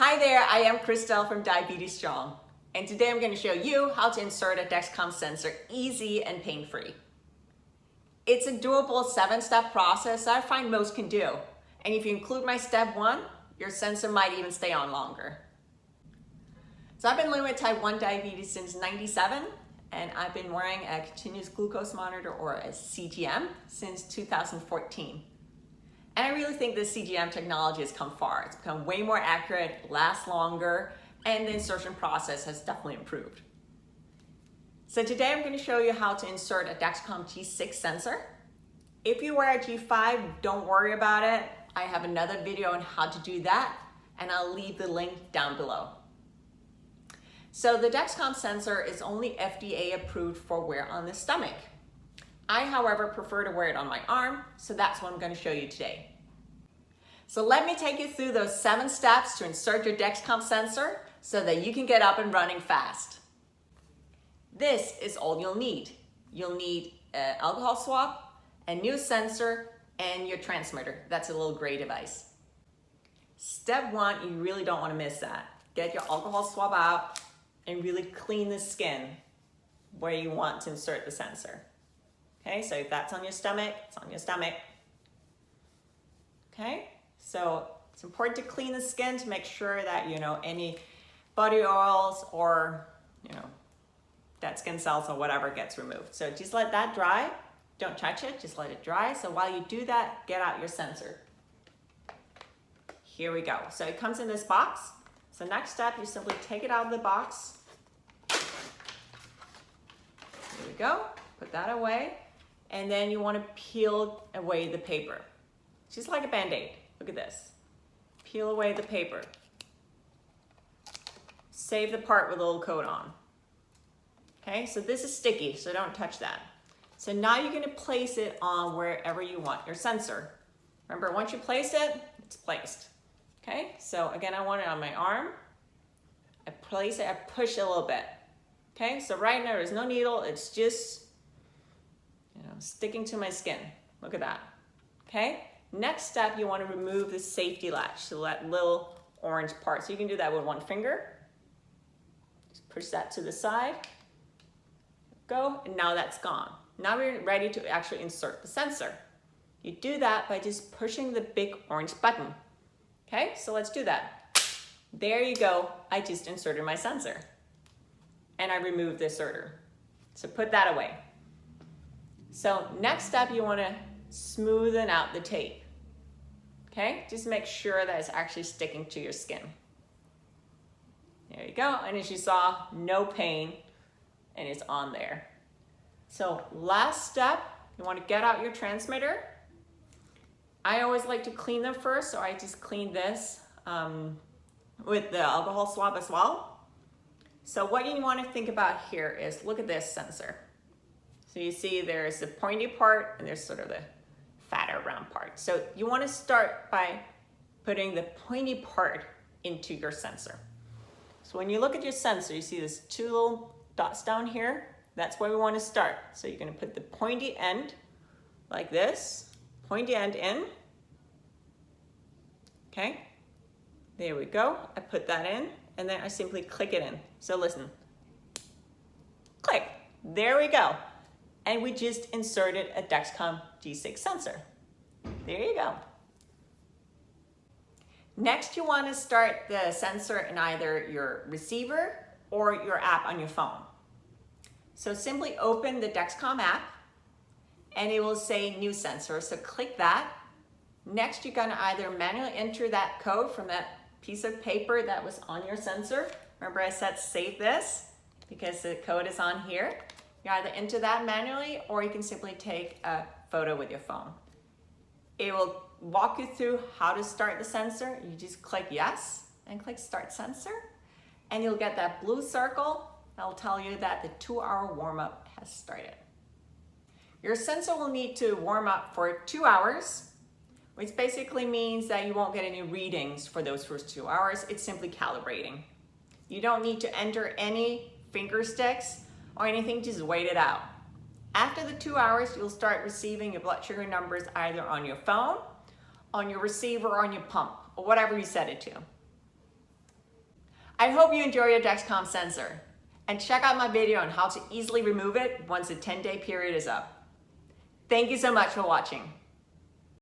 Hi there, I am Christelle from Diabetes Strong, and today I'm going to show you how to insert a Dexcom sensor easy and pain-free. It's a doable 7-step process that I find most can do, and if you include my step 1, your sensor might even stay on longer. So I've been living with type 1 diabetes since '97, and I've been wearing a continuous glucose monitor, or a CGM, since 2014. And I really think this CGM technology has come far. It's become way more accurate, lasts longer, and the insertion process has definitely improved. So today I'm going to show you how to insert a Dexcom G6 sensor. If you wear a G5, don't worry about it. I have another video on how to do that, and I'll leave the link down below. So the Dexcom sensor is only FDA approved for wear on the stomach. I, however, prefer to wear it on my arm, so that's what I'm going to show you today. So let me take you through those 7 steps to insert your Dexcom sensor so that you can get up and running fast. This is all you'll need. You'll need an alcohol swab, a new sensor, and your transmitter. That's a little gray device. Step 1, you really don't want to miss that. Get your alcohol swab out and really clean the skin where you want to insert the sensor. Okay, so if that's on your stomach, it's on your stomach. Okay, so it's important to clean the skin to make sure that, any body oils or, dead skin cells or whatever gets removed. So just let that dry. Don't touch it, just let it dry. So while you do that, get out your sensor. Here we go. So it comes in this box. So next step, you simply take it out of the box. Here we go, put that away. And then you want to peel away the paper. Just like a Band-Aid. Look at this. Peel away the paper. Save the part with a little coat on. Okay, so this is sticky, so don't touch that. So now you're going to place it on wherever you want your sensor. Remember, once you place it, it's placed. Okay, so again, I want it on my arm. I place it, I push a little bit. Okay, so right now there's no needle, it's just sticking to my skin. Look at that. Okay, next step, you want to remove the safety latch, so that little orange part. So you can do that with one finger. Just push that to the side. Go, and now that's gone. Now we're ready to actually insert the sensor. You do that by just pushing the big orange button. Okay, so let's do that. There you go, I just inserted my sensor. And I removed the inserter. So put that away. So next step, you want to smoothen out the tape. Okay, just make sure that it's actually sticking to your skin. There you go, and as you saw, no pain, and it's on there. So last step, you want to get out your transmitter. I always like to clean them first, so I just clean this with the alcohol swab as well. So what you want to think about here is, look at this sensor. So you see there's the pointy part and there's sort of the fatter round part. So you want to start by putting the pointy part into your sensor. So when you look at your sensor, you see these 2 little dots down here. That's where we want to start. So you're going to put the pointy end like this, pointy end in. Okay, there we go. I put that in and then I simply click it in. So listen, click, there we go. And we just inserted a Dexcom G6 sensor. There you go. Next, you want to start the sensor in either your receiver or your app on your phone. So simply open the Dexcom app and it will say new sensor. So click that. Next, you're going to either manually enter that code from that piece of paper that was on your sensor. Remember I said save this because the code is on here. You either enter that manually or you can simply take a photo with your phone. It will walk you through how to start the sensor. You just click yes and click start sensor and you'll get that blue circle that will tell you that the 2-hour warm-up has started. Your sensor will need to warm up for 2 hours, which basically means that you won't get any readings for those first 2 hours. It's simply calibrating. You don't need to enter any finger sticks or anything, just wait it out. After the 2 hours, you'll start receiving your blood sugar numbers either on your phone, on your receiver, or on your pump, or whatever you set it to. I hope you enjoy your Dexcom sensor, and check out my video on how to easily remove it once the 10-day period is up. Thank you so much for watching.